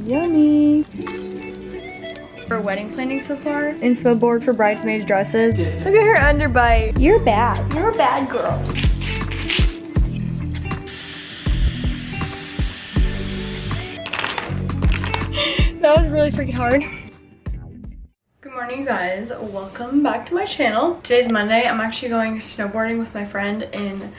Yummy. For wedding planning so far. Inspo board for bridesmaids dresses. Look at her underbite. You're bad. You're a bad girl. That was really freaking hard. Good morning, you guys. Welcome back to my channel. Today's Monday. I'm actually going snowboarding with my friend in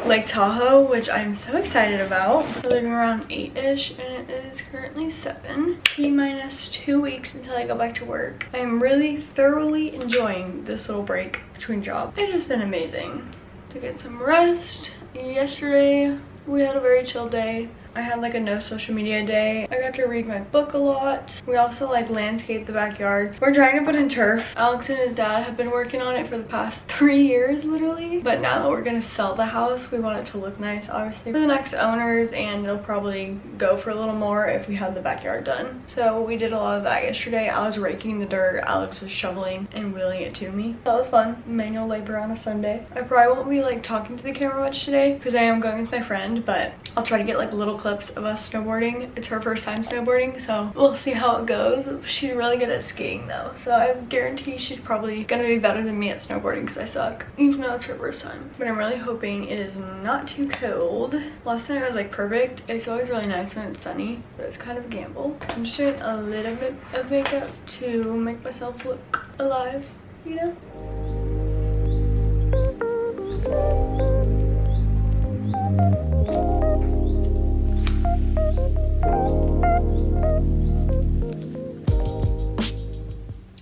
Lake Tahoe, which I'm so excited about. We're leaving around 8-ish and it is currently 7. T-minus 2 weeks until I go back to work. I am really thoroughly enjoying this little break between jobs. It has been amazing to get some rest. Yesterday we had a very chill day. I had like a no social media day. I got to read my book a lot. We also like landscaped the backyard. We're trying to put in turf. Alex and his dad have been working on it for the past 3 years literally. But now that we're gonna sell the house, we want it to look nice obviously for the next owners, and it'll probably go for a little more if we had the backyard done. So we did a lot of that yesterday. I was raking the dirt, Alex was shoveling and wheeling it to me. That was fun. Manual labor on a Sunday. I probably won't be like talking to the camera much today because I am going with my friend, but I'll try to get like little clips of us snowboarding. It's her first time snowboarding, so we'll see how it goes. She's really good at skiing though, so I guarantee she's probably gonna be better than me at snowboarding because I suck, even though it's her first time. But I'm really hoping it is not too cold. Last night was like perfect. It's always really nice when it's sunny, but it's kind of a gamble. I'm just doing a little bit of makeup to make myself look alive, you know?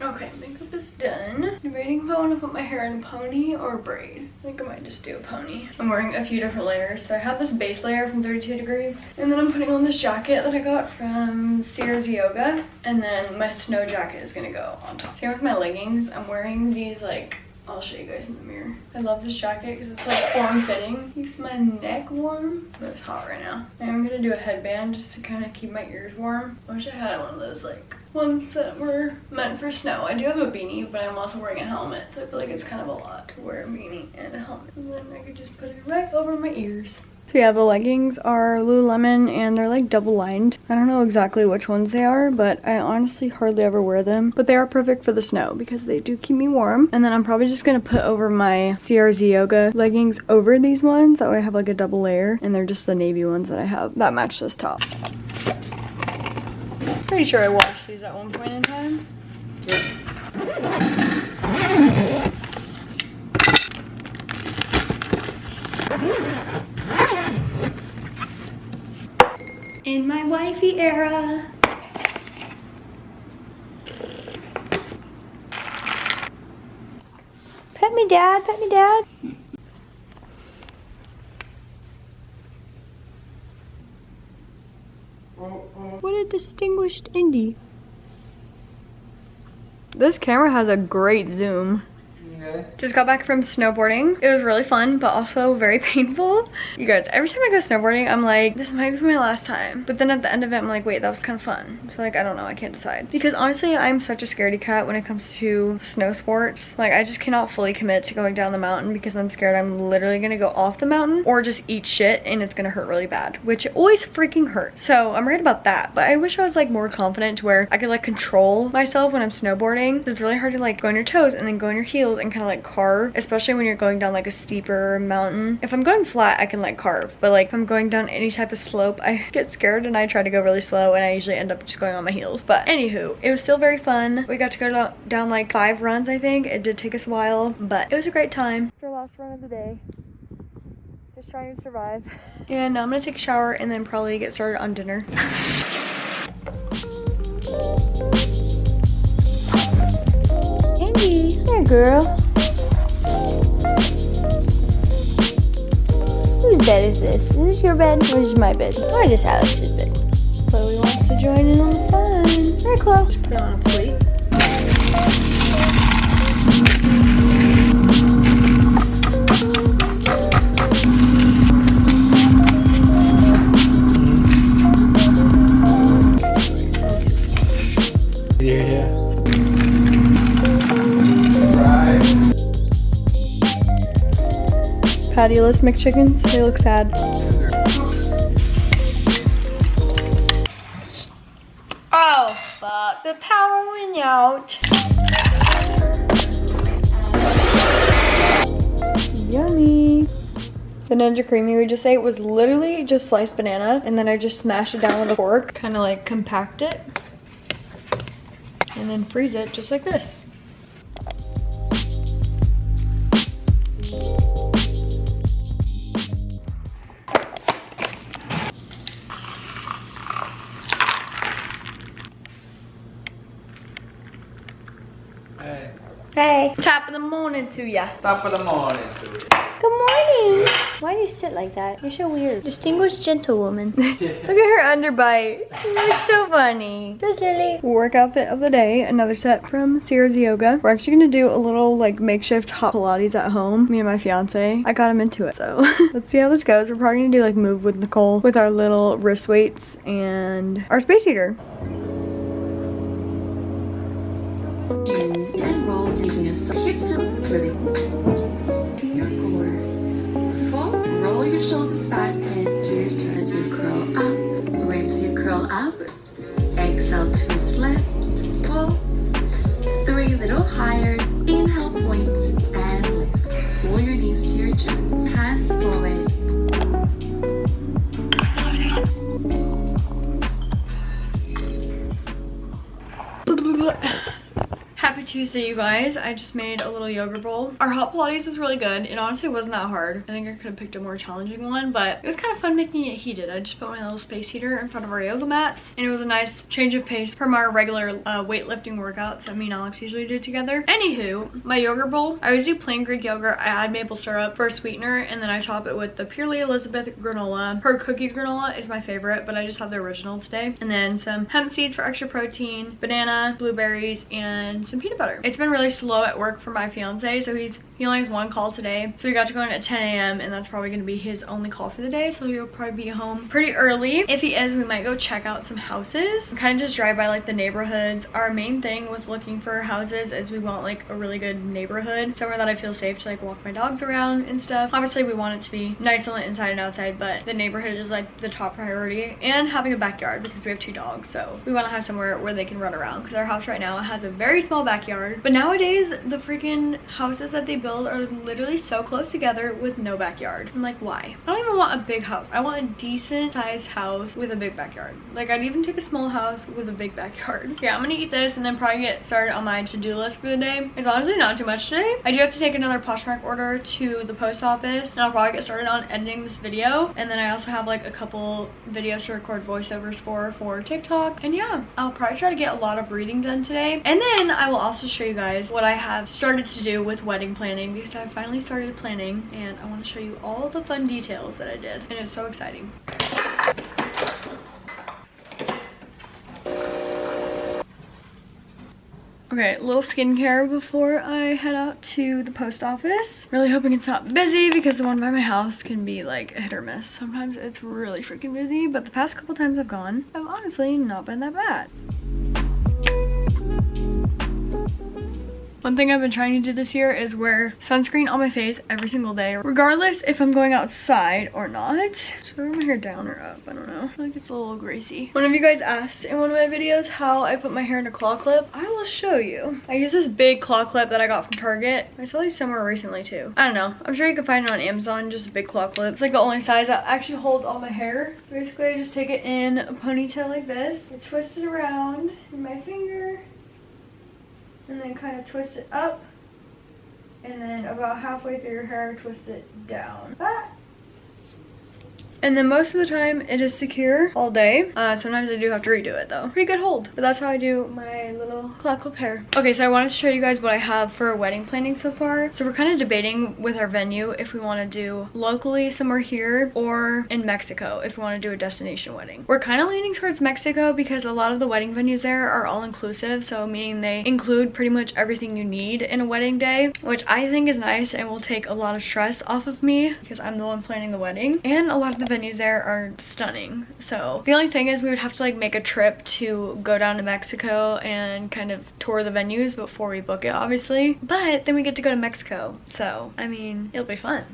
Okay, makeup is done. Debating if I want to put my hair in a pony or a braid. I think I might just do a pony. I'm wearing a few different layers. So I have this base layer from 32 Degrees. And then I'm putting on this jacket that I got from Sears Yoga. And then my snow jacket is gonna go on top. Same with my leggings. I'm wearing these like, I'll show you guys in the mirror. I love this jacket because it's like form-fitting. Keeps my neck warm, but it's hot right now. And I'm gonna do a headband just to kind of keep my ears warm. I wish I had one of those like ones that were meant for snow. I do have a beanie, but I'm also wearing a helmet, so I feel like it's kind of a lot to wear a beanie and a helmet. And then I could just put it right over my ears. So yeah, the leggings are Lululemon and they're like double lined. I don't know exactly which ones they are, but I honestly hardly ever wear them. But they are perfect for the snow because they do keep me warm. And then I'm probably just gonna put over my CRZ Yoga leggings over these ones. That way I have like a double layer, and they're just the navy ones that I have that match this top. Pretty sure I washed these at one point in time. In my wifey era. Pet me, Dad. Pet me, Dad. What a distinguished indie. This camera has a great zoom. Okay. Just got back from snowboarding. It was really fun, but also very painful. You guys, every time I go snowboarding, I'm like, this might be my last time. But then at the end of it, I'm like, wait, that was kind of fun. So like, I don't know, I can't decide. Because honestly, I'm such a scaredy cat when it comes to snow sports. Like, I just cannot fully commit to going down the mountain because I'm scared I'm literally gonna go off the mountain or just eat shit and it's gonna hurt really bad, which always freaking hurts. So I'm worried about that. But I wish I was like more confident to where I could like control myself when I'm snowboarding. It's really hard to like go on your toes and then go on your heels and kind of like carve, especially when you're going down like a steeper mountain. If I'm going flat, I can like carve, but like if I'm going down any type of slope, I get scared and I try to go really slow and I usually end up just going on my heels. But anywho, it was still very fun. We got to go down like 5 runs, I think. It did take us a while, but it was a great time. It's our last run of the day. Just trying to survive. And now I'm gonna take a shower and then probably get started on dinner. Andy, there girl. Whose bed is this? Is this your bed or is this my bed? Or is this Alex's bed? Chloe wants to join in on the fun. Alright, Chloe. Just put it on a plate. Patty-less McChickens, they look sad. Oh, fuck. The power went out. Yummy. The Ninja Creami we just ate was literally just sliced banana, and then I just smashed it down with a fork, kind of like compact it, and then freeze it just like this. Hey. Hey. Top of the morning to ya. Top of the morning to you. Good morning. Why do you sit like that? You're so weird. Distinguished gentlewoman. Look at her underbite. You're so funny. So silly. Work outfit of the day, another set from Sierra's Yoga. We're actually gonna do a little like makeshift hot Pilates at home. Me and my fiance. I got him into it, so let's see how this goes. We're probably gonna do like move with Nicole with our little wrist weights and our space heater. And roll, taking a hips up, really. Your core. Full, roll your shoulders back and do your turn as you curl up. Ribs you curl up. Exhale, twist left. Pull. 3, little higher. Inhale, point and lift. Pull your knees to your chest. Hands forward. Happy Tuesday, you guys. I just made a little yogurt bowl. Our hot Pilates was really good. It honestly wasn't that hard. I think I could have picked a more challenging one, but it was kind of fun making it heated. I just put my little space heater in front of our yoga mats, and it was a nice change of pace from our regular weightlifting workouts that me and Alex usually do together. Anywho, my yogurt bowl, I always do plain Greek yogurt. I add maple syrup for a sweetener, and then I top it with the Purely Elizabeth granola. Her cookie granola is my favorite, but I just have the original today. And then some hemp seeds for extra protein, banana, blueberries, and some peanut butter. It's been really slow at work for my fiance, so he only has one call today. So we got to go in at 10 a.m. and that's probably going to be his only call for the day. So he'll probably be home pretty early. If he is, we might go check out some houses. Kind of just drive by like the neighborhoods. Our main thing with looking for houses is we want like a really good neighborhood. Somewhere that I feel safe to like walk my dogs around and stuff. Obviously we want it to be nice on the inside and outside, but the neighborhood is like the top priority. And having a backyard because we have 2 dogs. So we want to have somewhere where they can run around because our house right now has a very small backyard. But nowadays the freaking houses that they build are literally so close together with no backyard. I'm like, why? I don't even want a big house. I want a decent sized house with a big backyard. Like, I'd even take a small house with a big backyard. Yeah, I'm gonna eat this and then probably get started on my to-do list for the day. It's honestly not too much today. I do have to take another Poshmark order to the post office, and I'll probably get started on editing this video. And then I also have like a couple videos to record voiceovers for TikTok. And yeah, I'll probably try to get a lot of reading done today. And then I will also show you guys what I have started to do with wedding planning, because I finally started planning and I want to show you all the fun details that I did, and it's so exciting. Okay, a little skincare before I head out to the post office. Really hoping it's not busy because the one by my house can be like a hit or miss. Sometimes it's really freaking busy, but the past couple times I've gone, I've honestly not been that bad. One thing I've been trying to do this year is wear sunscreen on my face every single day, regardless if I'm going outside or not. Should I wear my hair down or up? I don't know. I feel like it's a little greasy. One of you guys asked in one of my videos how I put my hair in a claw clip. I will show you. I use this big claw clip that I got from Target. I saw these somewhere recently too. I don't know. I'm sure you can find it on Amazon, just a big claw clip. It's like the only size that actually holds all my hair. Basically, I just take it in a ponytail like this. I twist it around in my finger, and then kind of twist it up, and then about halfway through your hair, twist it down. And then most of the time it is secure all day. Sometimes I do have to redo it though. Pretty good hold. But that's how I do my little claw clip hair. Okay, so I wanted to show you guys what I have for wedding planning so far. So we're kind of debating with our venue if we want to do locally somewhere here or in Mexico if we want to do a destination wedding. We're kind of leaning towards Mexico because a lot of the wedding venues there are all inclusive, so meaning they include pretty much everything you need in a wedding day, which I think is nice and will take a lot of stress off of me because I'm the one planning the wedding. And a lot of the venues there are stunning. So the only thing is we would have to like make a trip to go down to Mexico and kind of tour the venues before we book it, obviously. But then we get to go to Mexico, so I mean, it'll be fun.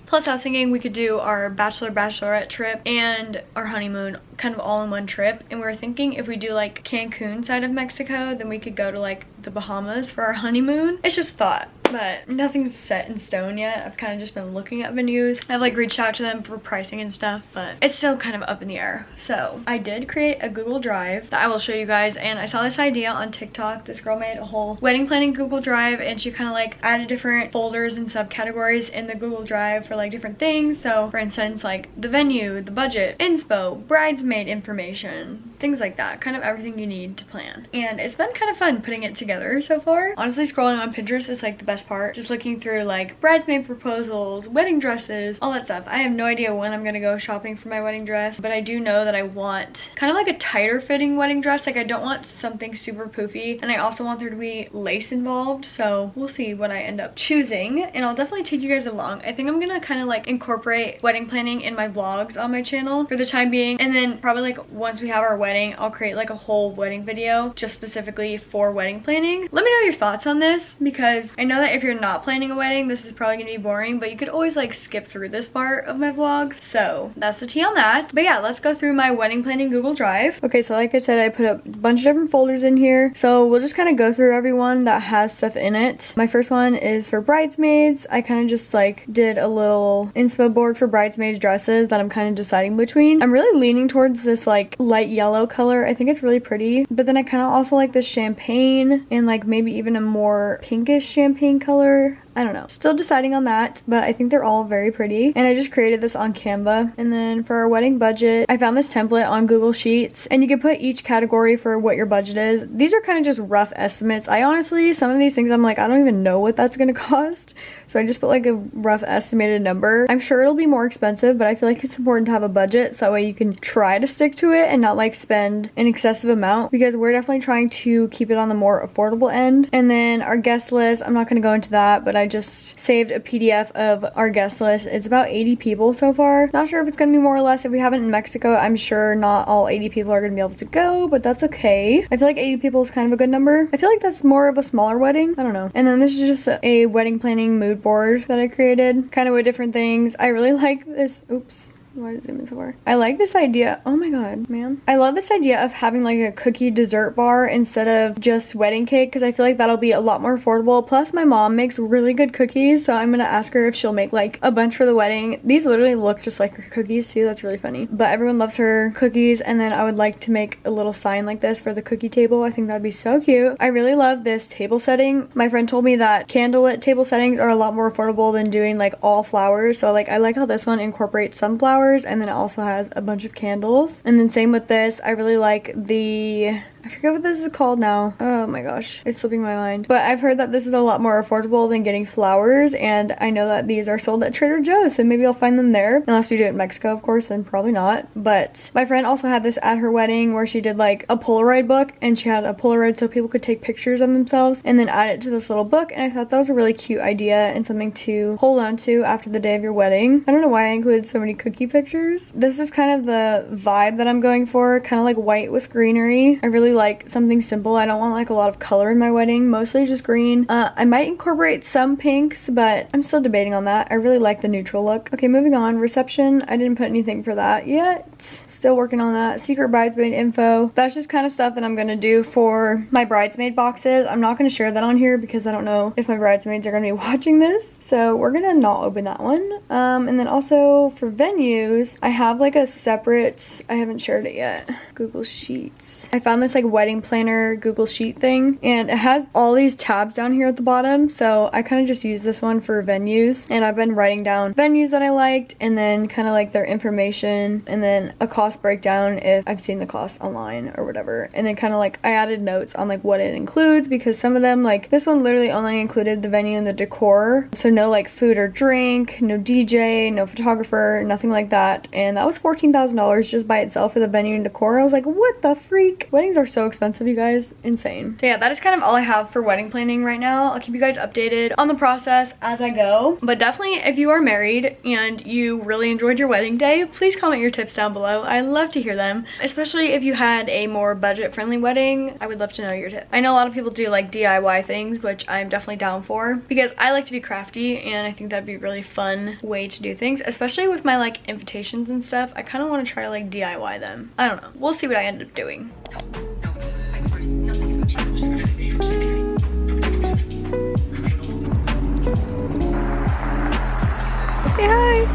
Plus I was thinking we could do our bachelorette trip and our honeymoon kind of all in one trip, and we were thinking if we do like Cancun side of Mexico, then we could go to like the Bahamas for our honeymoon. It's just thought, but nothing's set in stone yet. I've kind of just been looking at venues. I've like reached out to them for pricing and stuff, but it's still kind of up in the air. So I did create a Google Drive that I will show you guys, and I saw this idea on TikTok. This girl made a whole wedding planning Google Drive, and she kind of like added different folders and subcategories in the Google Drive for like different things. So for instance, like the venue, the budget, inspo, bridesmaid information, things like that, kind of everything you need to plan. And it's been kind of fun putting it together so far. Honestly, scrolling on Pinterest is like the best part, just looking through like bridesmaid proposals, wedding dresses, all that stuff. I have no idea when I'm gonna go shopping for my wedding dress, but I do know that I want kind of like a tighter fitting wedding dress. Like I don't want something super poofy, and I also want there to be lace involved, so we'll see what I end up choosing, and I'll definitely take you guys along. I think I'm gonna kind of like incorporate wedding planning in my vlogs on my channel for the time being, and then probably like once we have our wedding, I'll create like a whole wedding video just specifically for wedding planning. Let me know your thoughts on this, because I know that if you're not planning a wedding, this is probably gonna be boring, but you could always like skip through this part of my vlogs. So that's the tea on that. But yeah, let's go through my wedding planning Google Drive. Okay, so like I said, I put a bunch of different folders in here, so we'll just kind of go through everyone that has stuff in it. My first one is for bridesmaids. I kind of just like did a little inspo board for bridesmaids dresses that I'm kind of deciding between. I'm really leaning towards this like light yellow color. I think it's really pretty, but then I kind of also like the champagne and like maybe even a more pinkish champagne color. I don't know. Still deciding on that, but I think they're all very pretty. And I just created this on Canva. And then for our wedding budget, I found this template on Google Sheets, and you can put each category for what your budget is. These are kind of just rough estimates. I honestly, some of these things I'm like, I don't even know what that's gonna cost. So I just put like a rough estimated number. I'm sure it'll be more expensive, but I feel like it's important to have a budget so that way you can try to stick to it and not like spend an excessive amount, because we're definitely trying to keep it on the more affordable end. And then our guest list, I'm not gonna go into that, but I just saved a PDF of our guest list. It's about 80 people so far. Not sure if it's gonna be more or less. If we have it in Mexico, I'm sure not all 80 people are gonna be able to go, but that's okay. I feel like 80 people is kind of a good number. I feel like that's more of a smaller wedding. I don't know. And then this is just a wedding planning mood board that I created, kind of with different things. I really like this. Oops. Why did it zoom in so far? I like this idea. Oh my god, man. I love this idea of having like a cookie dessert bar instead of just wedding cake, because I feel like that'll be a lot more affordable. Plus my mom makes really good cookies, so I'm gonna ask her if she'll make like a bunch for the wedding. These literally look just like her cookies too. That's really funny. But everyone loves her cookies, and then I would like to make a little sign like this for the cookie table. I think that'd be so cute. I really love this table setting. My friend told me that candlelit table settings are a lot more affordable than doing like all flowers. So like I like how this one incorporates some flowers, and then it also has a bunch of candles. And then same with this. I really like the, I forget what this is called now. Oh my gosh, it's slipping my mind. But I've heard that this is a lot more affordable than getting flowers, and I know that these are sold at Trader Joe's, so maybe I'll find them there. Unless we do it in Mexico, of course, then probably not. But my friend also had this at her wedding where she did like a Polaroid book, and she had a Polaroid so people could take pictures of themselves and then add it to this little book, and I thought that was a really cute idea and something to hold on to after the day of your wedding. I don't know why I included so many cookie pictures. This is kind of the vibe that I'm going for, kind of like white with greenery. I really like something simple. I don't want like a lot of color in my wedding, mostly just green. I might incorporate some pinks, but I'm still debating on that. I really like the neutral look. Okay, moving on. Reception, I didn't put anything for that yet. Still working on that. Secret bridesmaid info. That's just kind of stuff that I'm gonna do for my bridesmaid boxes. I'm not gonna share that on here because I don't know if my bridesmaids are gonna be watching this, so we're gonna not open that one. And then also for venues, I have like a separate, I haven't shared it yet, Google Sheets. I found this like wedding planner Google Sheet thing, and it has all these tabs down here at the bottom, so I kind of just use this one for venues, and I've been writing down venues that I liked, and then kind of like their information, and then a cost breakdown if I've seen the cost online or whatever, and then kind of like I added notes on like what it includes, because some of them, like this one literally only included the venue and the decor, so no like food or drink, no DJ, no photographer, nothing like that, and that was $14,000 just by itself for the venue and decor. I was was like, what the freak? Weddings are so expensive, you guys. Insane. So yeah, that is kind of all I have for wedding planning right now. I'll keep you guys updated on the process as I go. But definitely, if you are married and you really enjoyed your wedding day, please comment your tips down below. I love to hear them, especially if you had a more budget-friendly wedding. I would love to know your tips. I know a lot of people do like DIY things, which I'm definitely down for because I like to be crafty and I think that'd be a really fun way to do things, especially with my like invitations and stuff. I kind of want to try to like DIY them. I don't know. We'll see what I end up doing. Say hi.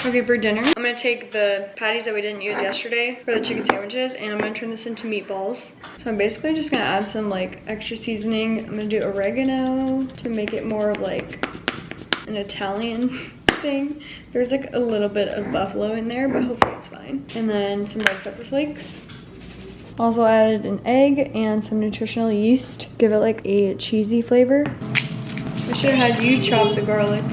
Okay, for dinner, I'm gonna take the patties that we didn't use yesterday for the chicken sandwiches and I'm gonna turn this into meatballs. So I'm basically just gonna add some like extra seasoning. I'm gonna do oregano to make it more of like an Italian thing. There's like a little bit of buffalo in there, but hopefully it's fine. And then some red pepper flakes. Also added an egg and some nutritional yeast. Give it like a cheesy flavor. I should have had you chop the garlic.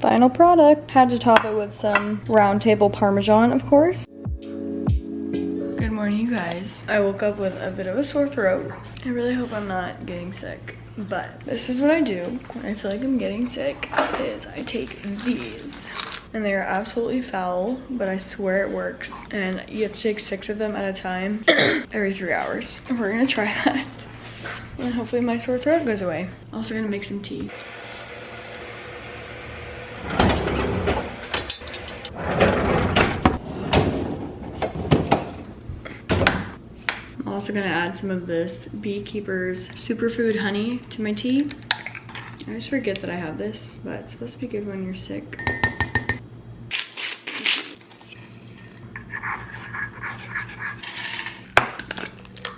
Final product. Had to top it with some round table Parmesan, of course. Good morning, you guys. I woke up with a bit of a sore throat. I really hope I'm not getting sick, but this is what I do when I feel like I'm getting sick, is I take these. And they are absolutely foul, but I swear it works. And you have to take 6 of them at a time every 3 hours. And we're gonna try that. And hopefully my sore throat goes away. Also gonna make some tea. I'm also gonna add some of this Beekeeper's Superfood Honey to my tea. I always forget that I have this, but it's supposed to be good when you're sick.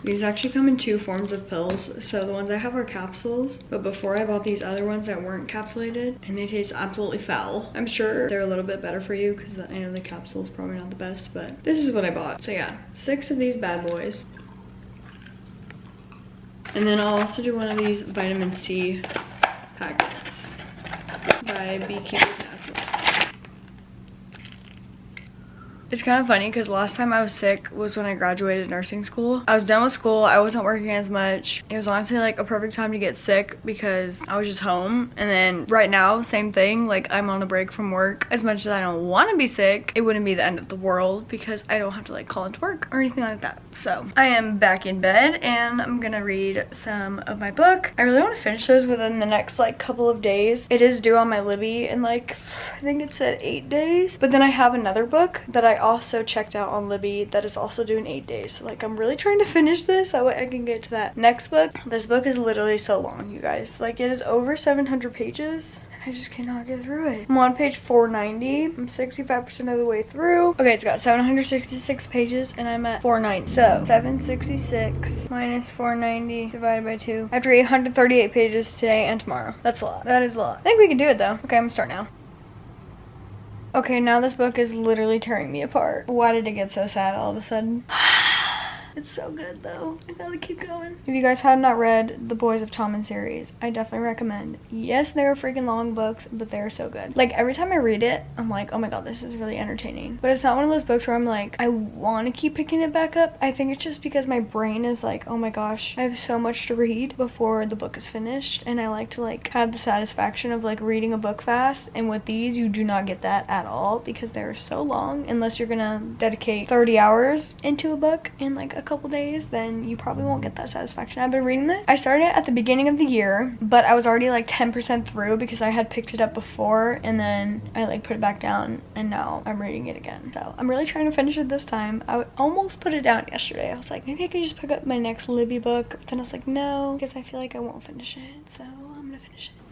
These actually come in 2 forms of pills. So the ones I have are capsules, but before I bought these other ones that weren't capsulated and they taste absolutely foul. I'm sure they're a little bit better for you because I know the capsule's probably not the best, but this is what I bought. So yeah, 6 of these bad boys. And then I'll also do one of these vitamin C packets by Beekeeper's Natural. It's kind of funny because last time I was sick was when I graduated nursing school. I was done with school. I wasn't working as much. It was honestly like a perfect time to get sick because I was just home. And then right now, same thing. Like I'm on a break from work. As much as I don't want to be sick, it wouldn't be the end of the world because I don't have to like call into work or anything like that. So I am back in bed and I'm gonna read some of my book. I really want to finish this within the next like couple of days. It is due on my Libby in like, I think it said 8 days. But then I have another book that I also checked out on Libby that is also due in 8 days. So like I'm really trying to finish this, that way I can get to that next book. This book is literally so long, you guys. Like it is over 700 pages. I just cannot get through it. I'm on page 490. I'm 65% of the way through. Okay, it's got 766 pages and I'm at 490. So 766 minus 490 divided by 2. I have to read 138 pages today and tomorrow. That's a lot. That is a lot. I think we can do it though. Okay, I'm gonna start now. Okay, now this book is literally tearing me apart. Why did it get so sad all of a sudden? It's so good though. I gotta keep going. If you guys have not read the Boys of Tommen series, I definitely recommend. Yes, they're freaking long books, but they're so good. Like every time I read it, I'm like, oh my god, this is really entertaining. But it's not one of those books where I'm like, I want to keep picking it back up. I think it's just because my brain is like, oh my gosh, I have so much to read before the book is finished. And I like to like have the satisfaction of like reading a book fast. And with these, you do not get that at all because they're so long. Unless you're gonna dedicate 30 hours into a book in like a couple days, then you probably won't get that satisfaction. I've been reading this. I started at the beginning of the year, but I was already like 10% through because I had picked it up before and then I like put it back down and now I'm reading it again. So I'm really trying to finish it this time. I almost put it down yesterday. I was like, maybe I could just pick up my next Libby book. But then I was like, no, because I feel like I won't finish it. So I'm gonna finish it.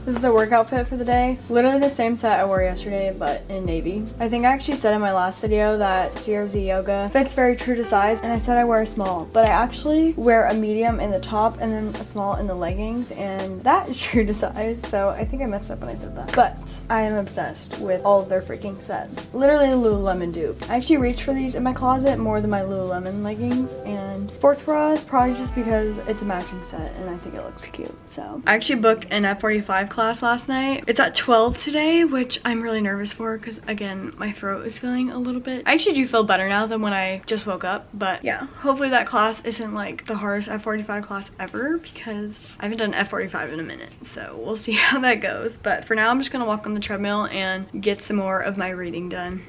This is the work outfit for the day. Literally the same set I wore yesterday, but in navy. I think I actually said in my last video that CRZ Yoga fits very true to size, and I said I wear a small, but I actually wear a medium in the top and then a small in the leggings, and that is true to size, so I think I messed up when I said that. But I am obsessed with all of their freaking sets. Literally a Lululemon dupe. I actually reached for these in my closet more than my Lululemon leggings and sports bras, probably just because it's a matching set and I think it looks cute. So I actually booked an F45 class last night. It's at 12 today, which I'm really nervous for because again, my throat is feeling a little bit. I actually do feel better now than when I just woke up, but yeah, hopefully that class isn't like the hardest F45 class ever because I haven't done F45 in a minute, so we'll see how that goes. But for now, I'm just gonna walk on the treadmill and get some more of my reading done.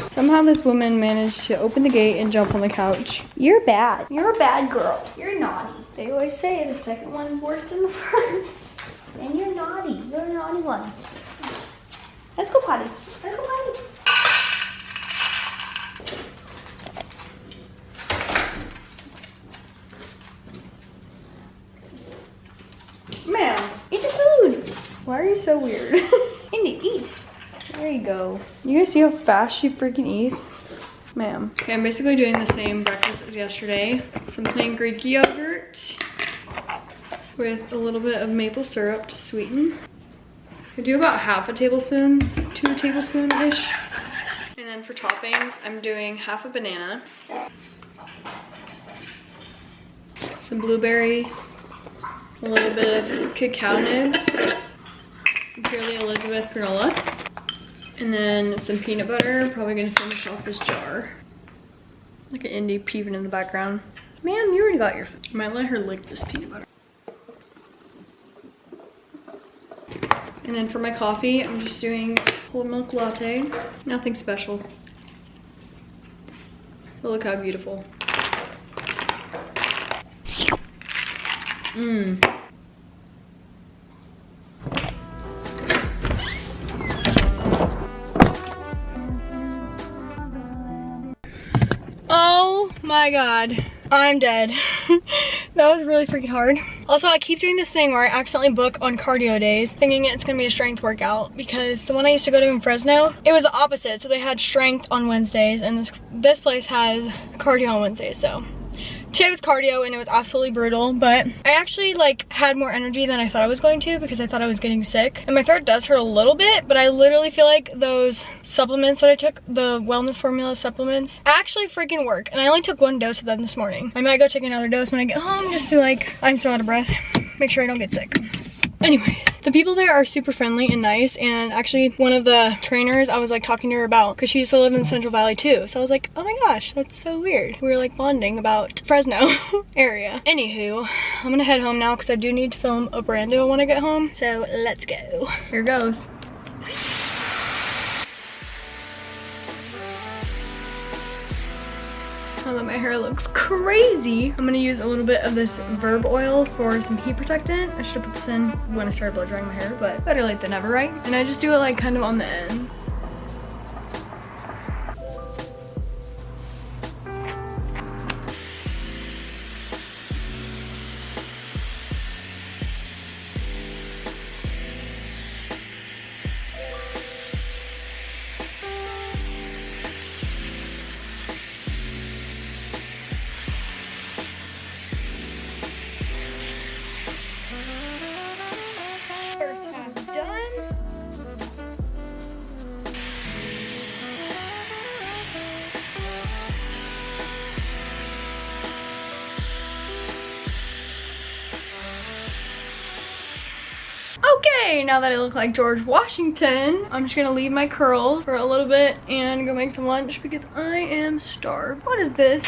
Somehow this woman managed to open the gate and jump on the couch. You're bad. You're a bad girl. You're naughty. They always say the second one is worse than the first. And you're naughty. You're a naughty one. Let's go potty. Let's go potty. Ma'am, Eat your food. why are you so weird? Indy, eat. There you go. You guys see how fast she freaking eats? Ma'am. Okay, I'm basically doing the same breakfast as yesterday. Some plain Greek yogurt with a little bit of maple syrup to sweeten. I do about half a tablespoon, 2 tablespoon-ish. And then for toppings, I'm doing half a banana, some blueberries, a little bit of cacao nibs, some Purely Elizabeth granola, and then some peanut butter. Probably gonna finish off this jar. Like an Indy peeping in the background. Ma'am, you already got your food. I might let her lick this peanut butter. And then for my coffee, I'm just doing whole milk latte. Nothing special. But look how beautiful. Mmm. Oh my god, I'm dead. That was really freaking hard. Also, I keep doing this thing where I accidentally book on cardio days, thinking it's gonna be a strength workout, because the one I used to go to in Fresno, it was the opposite. So they had strength on Wednesdays, and this place has cardio on Wednesdays, so. Today was cardio and it was absolutely brutal, but I actually like had more energy than I thought I was going to because I thought I was getting sick. And my throat does hurt a little bit, but I literally feel like those supplements that I took, the wellness formula supplements, actually freaking work. And I only took 1 dose of them this morning. I might go take another dose when I get home just to like, I'm so out of breath, make sure I don't get sick. Anyways, the people there are super friendly and nice, and actually one of the trainers I was like talking to her about, because she used to live in the Central Valley too, so I was like, oh my gosh, that's so weird. We were like bonding about Fresno area. Anywho, I'm gonna head home now because I do need to film a Brando when I get home, so let's go. Here goes. Now that my hair looks crazy, I'm gonna use a little bit of this Verb oil for some heat protectant. I should have put this in when I started blow drying my hair, but better late than never, right? And I just do it like kind of on the end. Okay, now that I look like George Washington, I'm just gonna leave my curls for a little bit and go make some lunch because I am starved. What is this?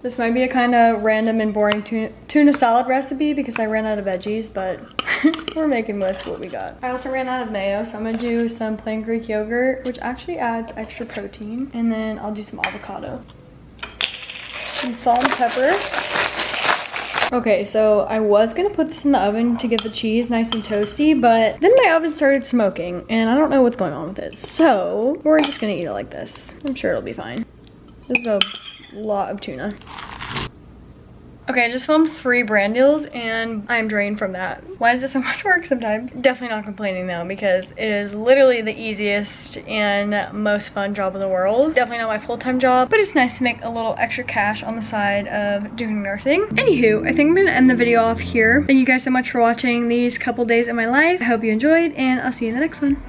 This might be a kind of random and boring tuna salad recipe because I ran out of veggies, but we're making with what we got. I also ran out of mayo, so I'm gonna do some plain Greek yogurt, which actually adds extra protein. And then I'll do some avocado. Some salt and pepper. Okay, so I was gonna put this in the oven to get the cheese nice and toasty, but then my oven started smoking and I don't know what's going on with it. So we're just gonna eat it like this. I'm sure it'll be fine. This is a lot of tuna. Okay, I just filmed 3 brand deals and I'm drained from that. Why is it so much work sometimes? Definitely not complaining though, because it is literally the easiest and most fun job in the world. Definitely not my full-time job, but it's nice to make a little extra cash on the side of doing nursing. Anywho, I think I'm gonna end the video off here. Thank you guys so much for watching these couple days in my life. I hope you enjoyed and I'll see you in the next one.